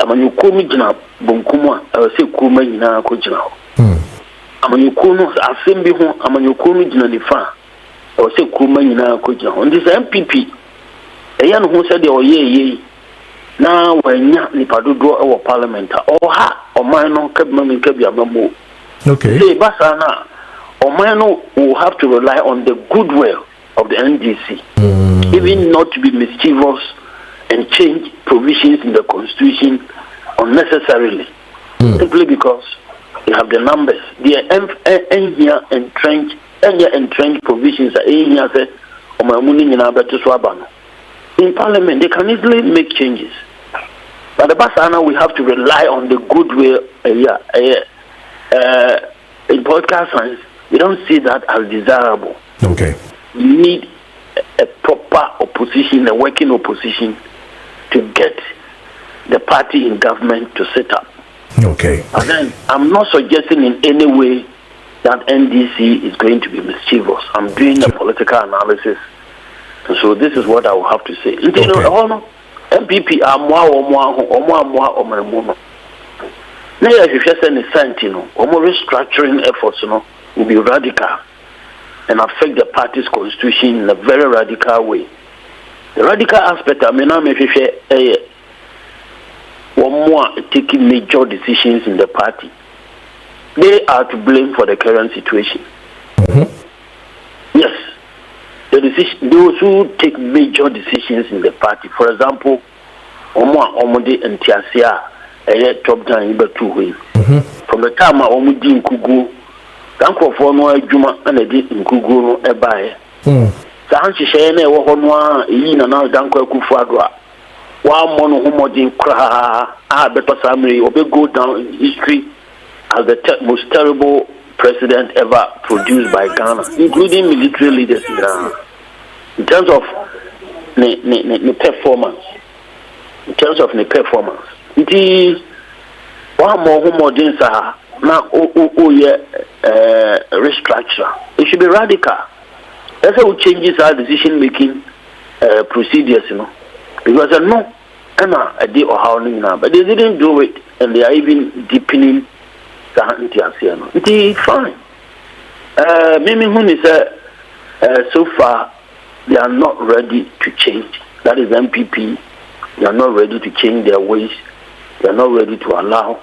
amanyuko no gina bonkum a se kuma nyina ko gina ho amanyuko no asem bi ho amanyuko no gina nifa o se kuma nyina ko gina ho ndi se NPP eya no ho se de oyeye na wanya nipa dodo e wo parliament o ha o man no kabima min kabia mamo. Okay. Say basana o man no will have to rely on the goodwill of the NDC, even not to be mischievous and change provisions in the constitution unnecessarily, simply because they have the numbers. They are entrenched provisions are in parliament. They can easily make changes. But the Basana, we have to rely on the goodwill. In podcast science, we don't see that as desirable. Okay. We need a proper opposition, a working opposition, to get the party in government to set up. Okay. And then I'm not suggesting in any way that NDC is going to be mischievous. I'm doing a political analysis. And so this is what I will have to say. Okay. MPP are more. Now, if you just send a sentinel, restructuring efforts will be radical and affect the party's constitution in a very radical way. The radical aspect, I mean, one more taking major decisions in the party. They are to blame for the current situation. Yes, those who take major decisions in the party, for example, Omode and Tiasia, top down from the time Omudi in Kugu, Danko for no Juma and a did in Kugu no buy. Sanchi Shane or Honwa, Ina now Danko Kufadwa. One mono homodin cra, better summary, or go down in history as the most terrible president ever produced by Ghana, including military leaders in Ghana. In terms of the performance, it is one more homodin saha now restructure. It should be radical. That's how it changes our decision making procedures, because no, a day or how now, but they didn't do it, and they are even deepening the it is fine. Mimi Huni said, so far they are not ready to change. That is NPP. They are not ready to change their ways. They are not ready to allow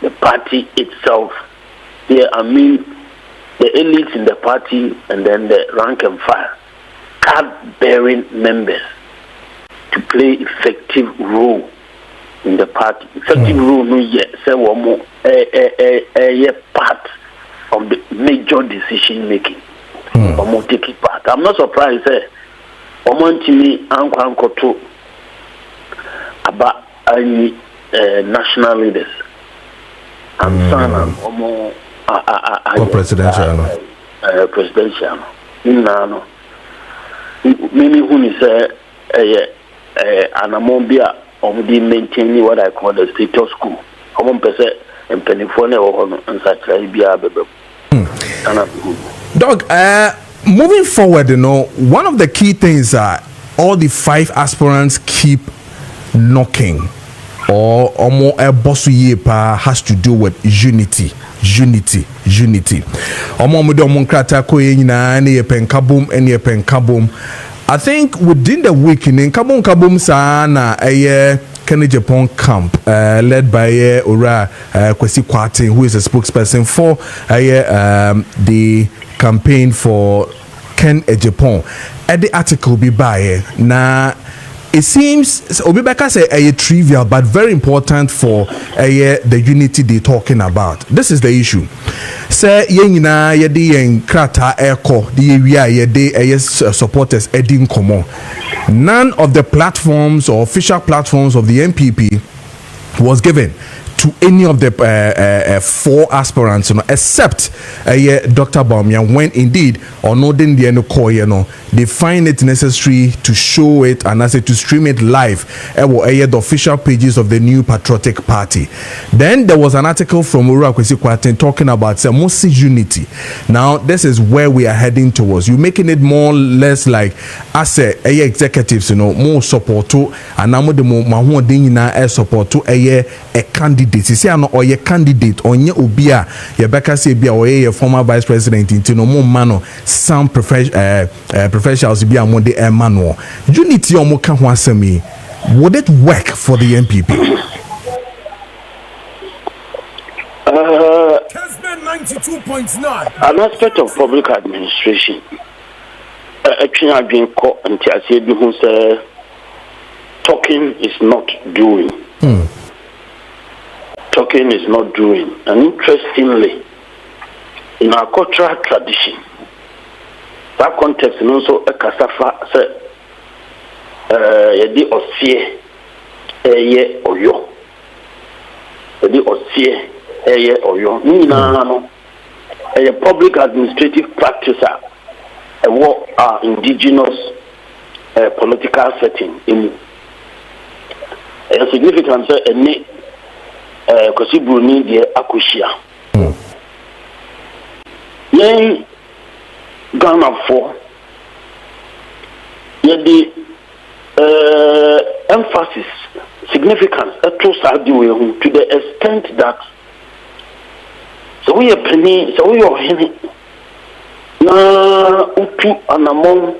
the party itself. The elites in the party and then the rank and file, card-bearing members, to play effective role in the party. Effective role, no yet. Say one more, a part of the major decision making. One more taking part. I'm not surprised. One more to me, Uncle to about any national leaders. And son, more presidential. Presidential. No. Many who say Anamobia the maintaining what I call the status quo. Common person and Penifone or and such Dog, moving forward, one of the key things are all the 5 aspirants keep knocking, or more a boss has to do with unity. I think within the week in Kabum Sana Agyapong camp, led by Ora Kwesi Kwate, who is a spokesperson for the campaign for Ken Agyapong. At the article be by na. It seems Obibeka say a trivial but very important for the unity they're talking about. This is the issue. Say yengina yedi yen krata eko the area yedi supporters edin komo. None of the platforms or official platforms of the NPP was given to any of the 4 aspirants, except Dr. Bawumia, when indeed or no den the they find it necessary to show it and as to stream it live the official pages of the New Patriotic Party. Then there was an article from Ura Kwesi Kwarteng talking about Mossi unity. Now this is where we are heading towards. You're making it more or less like as executives, more support to and now the more ding support to a candidate. You see, or a candidate on your ubia, your Becca say be a former vice president into no more mano, some professionals be among the manual. Unity or more me. Would it work for the NPP? 92.9. An aspect of public administration. Actually, I've been caught until I said, talking is not doing. Talking is not doing. And interestingly, in our cultural tradition, that context and also a kasafa said, yedi osie eye oyo. Yedi osie eye oyo. Ni na no. A public administrative practicer, a what are indigenous political setting in a significant any Kosibuni de Akushia. Yen Ghana for yet the emphasis significance to the extent that so we are penny, so we are henny. Na utu anamon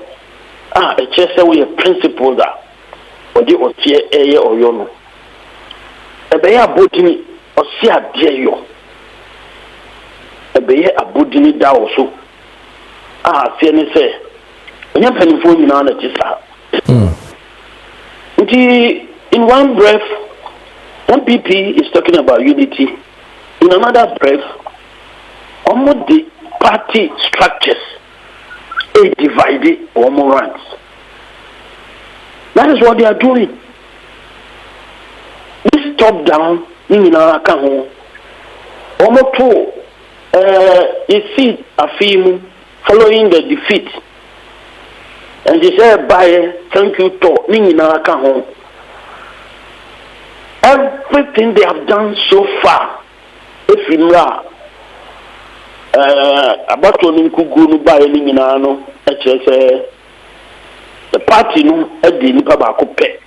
a chese we a principle that or the otie eye or yono. Ebeye abodini osi ade yo. Ebeye abodini da oso. Se ne se. Onye penifo nyina na tisa. In one breath, NPP is talking about unity. In another breath, almost the party structures are divided or more ranks. That is what they are doing. This top down, almost you see a film following the defeat. And she said, "Bye, thank you to everything they have done so far. If you know, about the party no edi nipa ba ko pe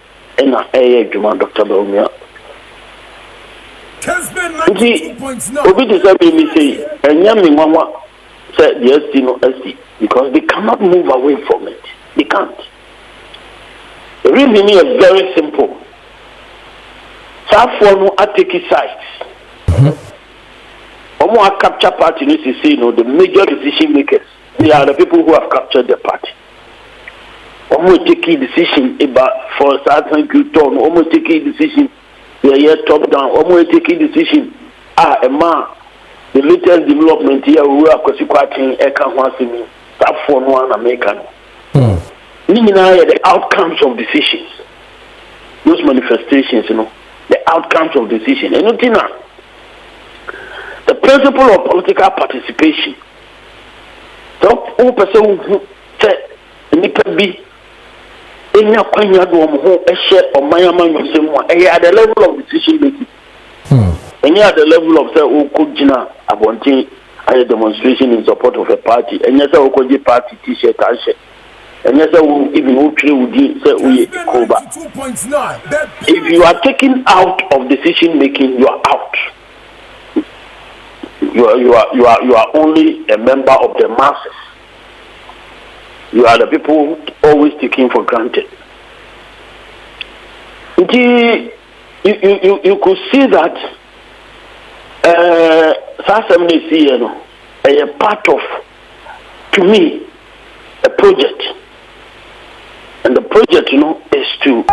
na adwuma Dr. Bawumia. Obi dey say me say enya me nwanwa say the SC no SC because they cannot move away from it. They can't. The reason is very simple. Therefore, no take sides. Omo capture party no say no the major decision makers. They are the people who have captured the party. Almost taking decision about for certain good tone, almost taking decision, top down, almost taking decision. A man, the latest development here, we are consequently a can't that for one American. The outcomes of decisions, those manifestations, the outcomes of decision. And the principle of political participation. So, all person who said, be in your kwanya do mo a share or my man at the level of decision making. And at the level of say Kujina Abonti a demonstration in support of a party, and yes, I party t-shirt and shirt. And yes, I will even say we Koba. If you are taken out of decision making, you are out. You are only a member of the masses. You are the people always taken for granted. You could see that a part of, to me, a project. And the project, is to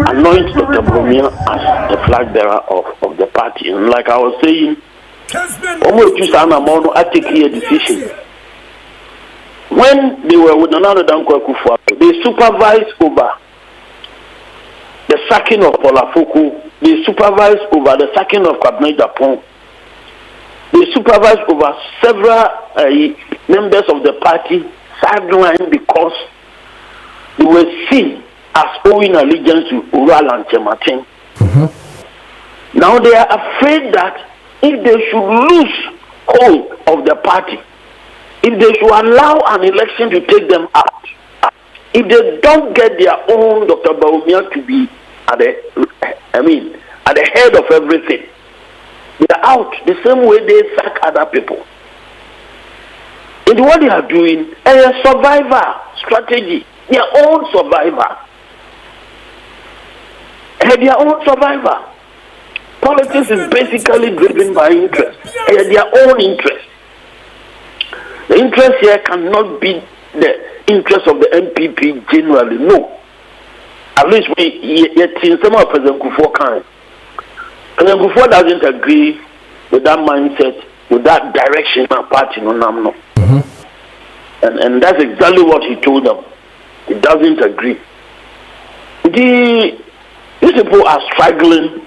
anoint Dr. Bawumia as the flag bearer of the party. And like I was saying, almost I take a decision. When they were with another Dankwa, they supervised over the sacking of Polafoku, they supervised over the sacking of Agyapong, they supervised over several members of the party sidelined because they were seen as owing allegiance to Ural and Chematin. Now they are afraid that if they should lose hold of the party, if they should allow an election to take them out, if they don't get their own Dr. Bawumia to be at the head of everything, they are out the same way they sack other people. And what they are doing is a survivor strategy, their own survivor. Their own survivor. Politics is basically driven by interest, their own interest. The interest here cannot be the interest of the NPP generally, no. At least some of President Kufuor can. President Kufuor doesn't agree with that mindset, with that direction of party, no. And that's exactly what he told them. He doesn't agree. These people are struggling,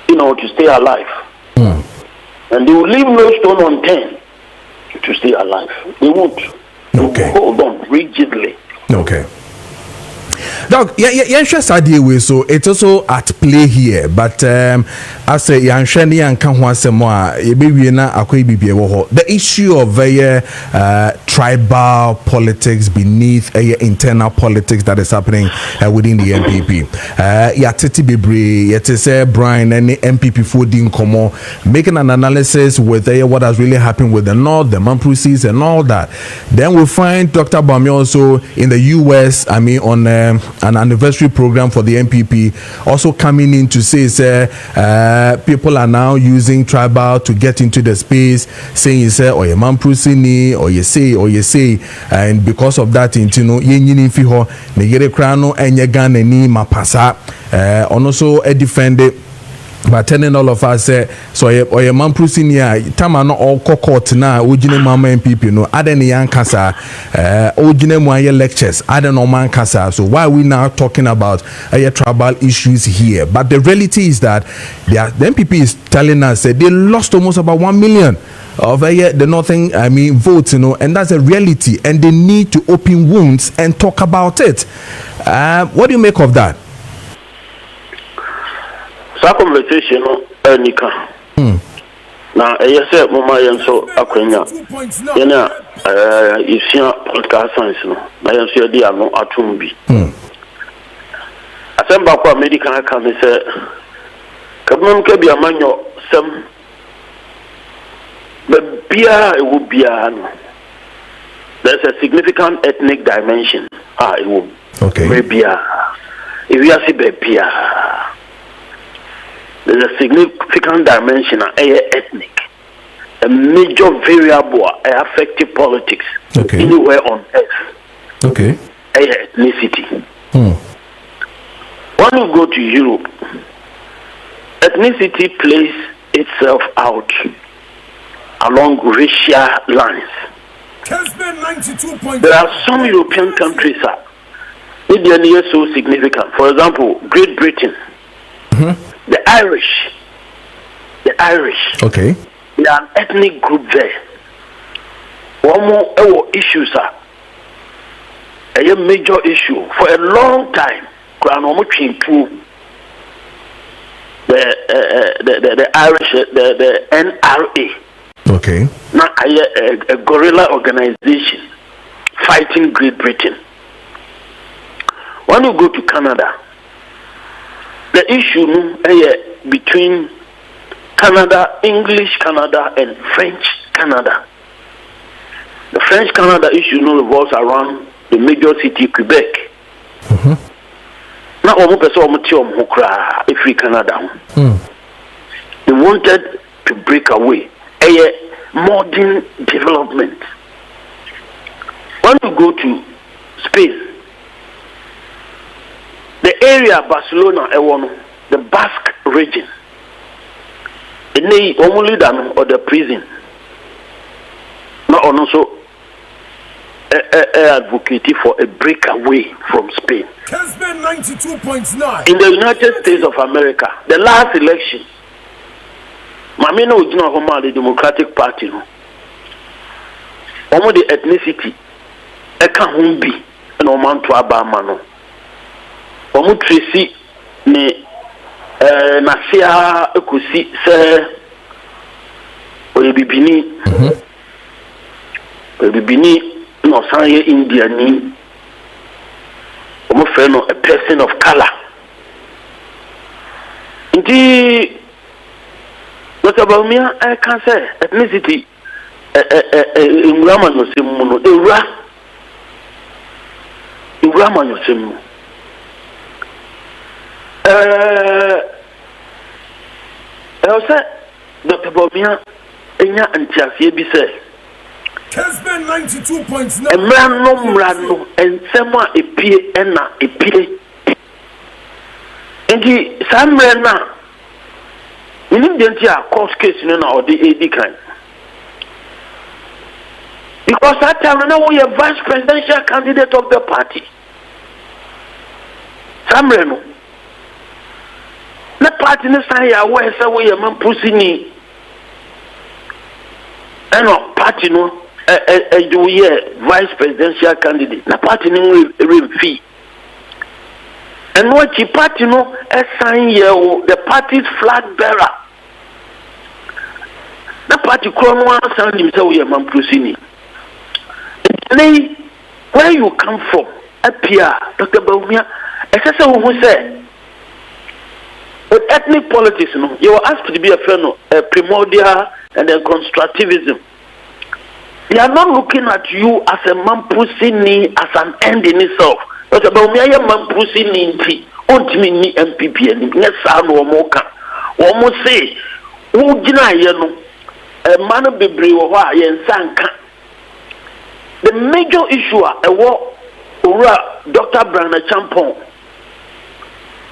to stay alive. And they will leave no stone unturned to stay alive. They won't. Okay. Hold on rigidly. Okay. Doc, so it's also at play here, but I say the issue of tribal politics beneath internal politics that is happening within the NPP. Yatiti Bibri, Yatise Brian, and NPP 14 making an analysis with what has really happened with the North, the Mamprusis, and all that. Then we find Dr. Bawumia also in the US, on an anniversary program for the NPP, also coming in to say people are now using tribal to get into the space, saying or your man prusini or you say, and because of that, yenyin fiho negere krano enyegan ni mapasa, also a defender. But telling all of us, so your man Prusinia, Tamano all court now, Ujine Mama NPP, no, Adeni Yankasa, Ujine Moya lectures, Adeno Man Kasa. So why are we now talking about tribal issues here? But the reality is that the NPP is telling us that they lost almost about 1 million of the northern votes, and that's a reality, and they need to open wounds and talk about it. What do you make of that? That conversation, Nika. Now, I said, Mama, and so Aquina, you see, podcast science, I am sure they are no atumbi. I sent back a medical come and say, Kabum can be a manual, some, but beer, it would be there's a significant ethnic dimension. It will. Okay. Maybe, if you are beer. There's a significant dimension, ethnic, a major variable affecting politics anywhere on earth. Okay. Ethnicity. When you go to Europe, ethnicity plays itself out along racial lines. There are some European countries that are so significant. For example, Great Britain. The Irish. Okay. They are an ethnic group there. One more issues are a major issue for a long time. The Irish, the NRA. Okay. Now a guerrilla organization fighting Great Britain. When you go to Canada, the issue between Canada, English Canada, and French Canada. The French Canada issue revolves around the major city, Quebec. Now, free Canada. They wanted to break away a modern development. When you go to Spain, the area Barcelona, the Basque region, the only than or the prison, not also advocating for a breakaway from Spain. In the United States of America, the last election, the Democratic Party, the ethnicity, eka ho bi na o man to aba ama no omu tracy ne na sia ekosi se oyebibini oyebibini no san ye Indiani omu fe no a person of color nti Dr. Bawumia I can say ethnicity Ngurama no semu no ewura Ngurama no semu say Dr. Bawumia enya antiasie bi say Kesben 92.9 emrano ensema epie ena epie nti samre na minim denti a court case no na odi edi kan because that time now we are vice presidential candidate of the party samre no na party no say ya we say we are man pusini eno party no do ye vice presidential candidate na party no fee and what the party no assign you the party's flag bearer the party crown sound himself we are man pusini where you come from appear Dr. Bawumia say who say with ethnic politics no you were asked to be a friend of primordial and then constructivism. They are not looking at you as a man pusini as an end in itself. But about me, I am man pusini inti. Ontimi ni NPP and yes, I know moka. One say, who deny you a man be brave or yen sanka. The major issue a war Dr. Brana Champon.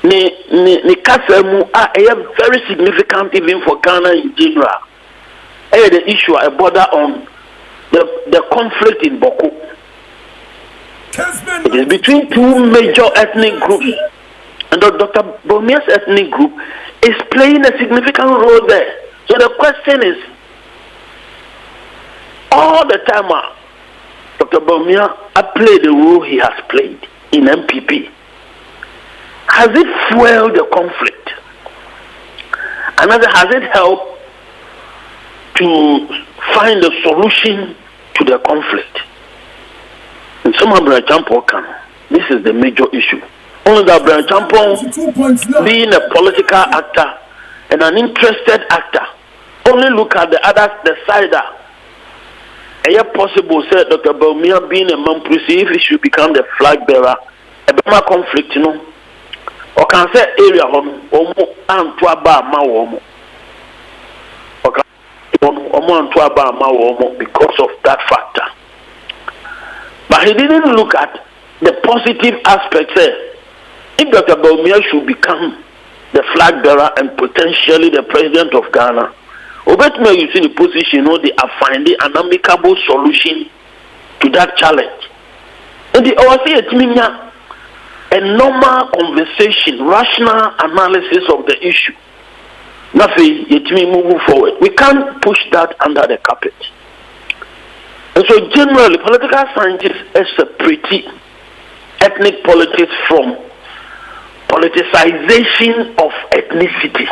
Ni kasemu are very significant even for Ghana in general. The issue a border on the conflict in Boko. It is between two major ethnic groups, and Dr. Bawumia's ethnic group is playing a significant role there. So the question is, all the time, Dr. Bawumia has played the role he has played in NPP. Has it fueled the conflict? Another, has it helped to find a solution to the conflict? And some of Agyapong can. This is the major issue. Only that Agyapong, being a political actor and an interested actor, only look at the side that it's possible say Dr. Bawumia being a man if he should become the flag bearer, a Burma conflict, you know, or can say area home or because of that factor. But he didn't look at the positive aspects. If Dr. Bawumia should become the flag bearer and potentially the president of Ghana, Obetme you see the position, they are finding an amicable solution to that challenge. And they also say a normal conversation, rational analysis of the issue. Nothing yet me moving forward. We can't push that under the carpet. And so generally political scientists separate ethnic politics from politicization of ethnicity.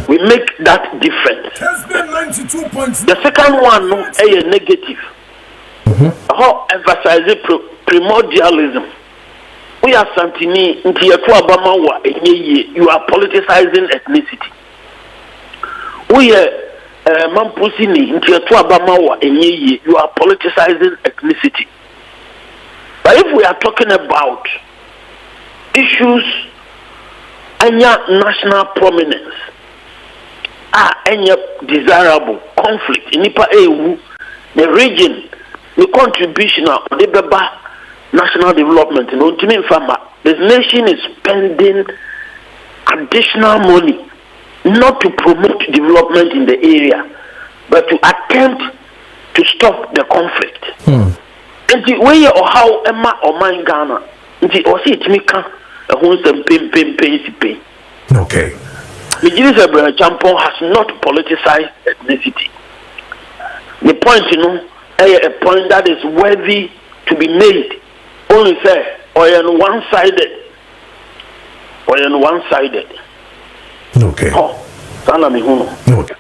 We make that difference. The second one is a negative. How emphasizing primordialism. We are Santini into your you are politicizing ethnicity. We are Mampusini into your you are politicizing ethnicity. But if we are talking about issues and national prominence, any desirable conflict in the region, the contribution of the national development in ultimate farmer, this nation is spending additional money not to promote development in the area, but to attempt to stop the conflict. And the way or how Emma or mine Ghana, the or see it mika a wholesome pay. Okay. The Agyapong has not politicized ethnicity. The point, a point that is worthy to be made. Only say, or one-sided. Okay. Oh, okay.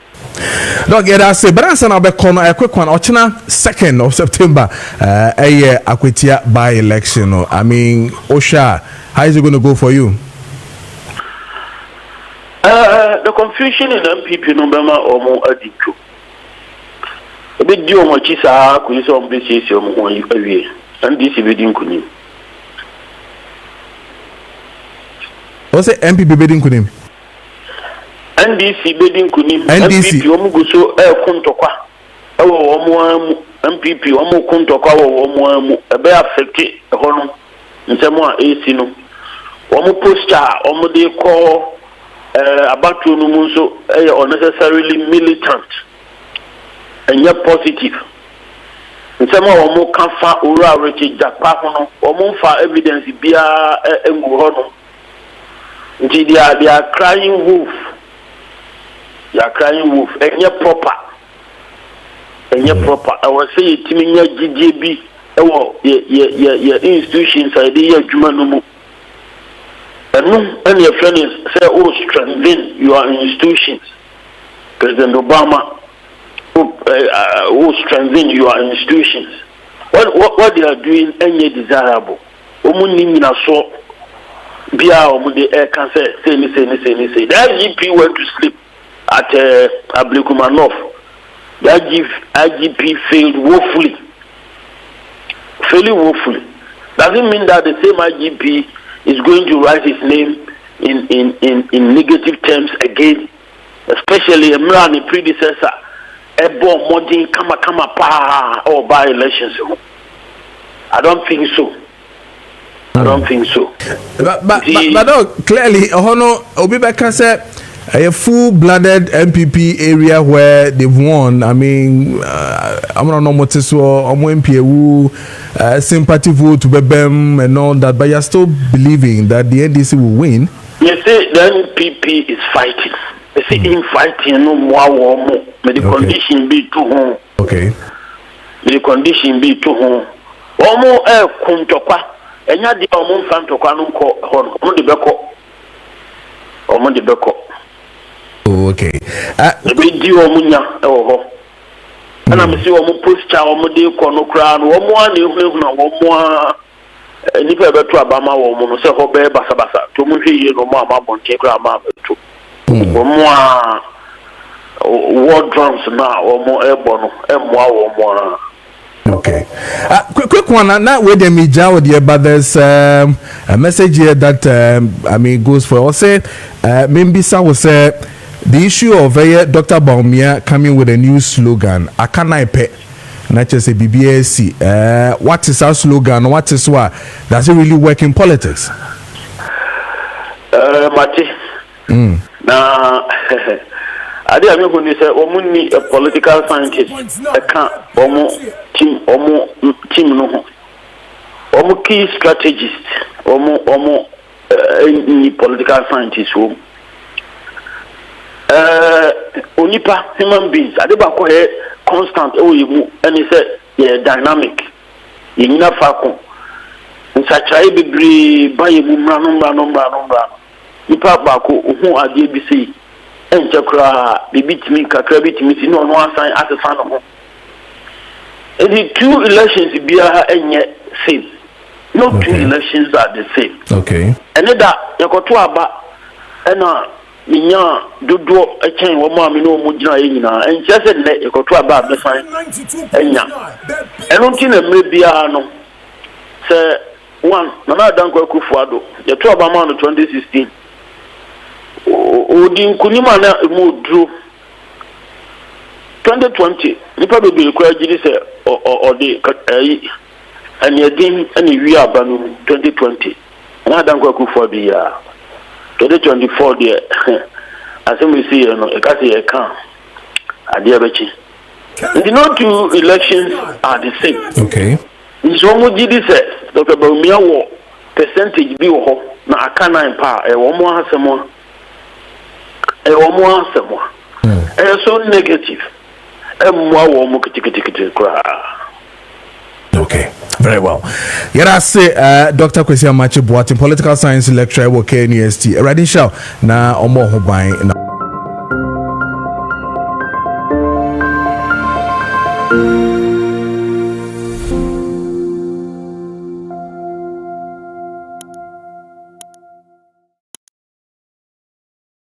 Don't get us but answer now a quick one. Ochina 2nd of September, Akwetia by-election. I mean, Osha, how is it going to go for you? The confusion in NPP number or more addict. A big deal much is a quisom basis away, and this is bidding kunim. What's the NPP bidding kunim? NDC bidding kunim. NDC Omuguso Kuntokwa. MPP Omu Kuntokwa Omu a bear affected a honor in some more AC. Omu poster, Omu de call about to Numuso unnecessarily militant and yet positive. In some more Omu Kamfa Ura Richard Japahono, Omu for evidence Bia and Guhono. They are crying wolf. They are crying wolf. And yet proper. I was saying, Timinia GJB, your institutions, idea, Jumanumu. And your friends say, oh, strengthen your institutions. President Obama, strengthen your institutions. What they are doing, any desirable. Omunimina so. Bia Omude air cancer, say. The IGP went to sleep at Ablikumanov. The IGP failed woefully. Doesn't mean that the same IGP is going to write his name in negative terms again, especially Emrani predecessor, Ebo Modin Kama Pa or by elections. I don't think so. But clearly, Obibeka said a full-blooded MPP area where they've won. I mean, I'm not know what to say. I'm MPA sympathy vote to Bebem and all that, but you're still believing that the NDC will win. You see, the NPP is fighting. You see, in fighting, no more. May the condition be too home. Okay. May the condition be too home. Omo kuntokwa. Enya di omo fantokwa no ko hono. Omo de beko. Okay. Be di omo nya ho. Ana me si omo poster omo de ko no kra no omo an ehunu na omo nipa beto abama wo omo no se ho be basa to mo hwe ye no mo amabonke kra ma beto. Omo war drums na omo ebo no emwa wo omo. Okay. Quick one. Now with the media, but there's a message here that goes for. I'll say, Mimbisa will say the issue of Dr. Bawumia coming with a new slogan. I can't pay. Not just a BBSC. What is our slogan? What is what? Does it really work in politics? Mate. Now. I did not going to say, Omuni a political scientist, a team, no, key strategist, any political scientist, Onipa human beings, I did not constant, and he said, yeah, dynamic, in Nafako, in such a baby, by a number, Nipa Bako, who are DBC. And Jakra, the beat me, Kakrabit me, no one sign as a fan of home. And the two elections be and yet same. No two elections are the same. Okay. And that Yakotuaba and Minya do a chain or mammy no mujina and just said let Yakotuaba the sign. And don't think it may be no. Say one, Nana Danko Kufuado, the 12 amount of 2016. Odin kunima na mu dro 2020 nipa be be kwa gidi se o de and yedin and wi aba no 2020 na dan kwa kufu bi ya 2024 de asem we see no e ka se e kan ade abechi the no two elections are the same. Okay. So mu gidi se Dr. Bawumia wo percentage bi wo ho na aka 9 pa e wo mo asemo so negative. Okay. Very well. Yet I say, Dr. Kwesi Amache Boatin, political science lecturer at KNUST. Radin Shaw, na omo ho ban.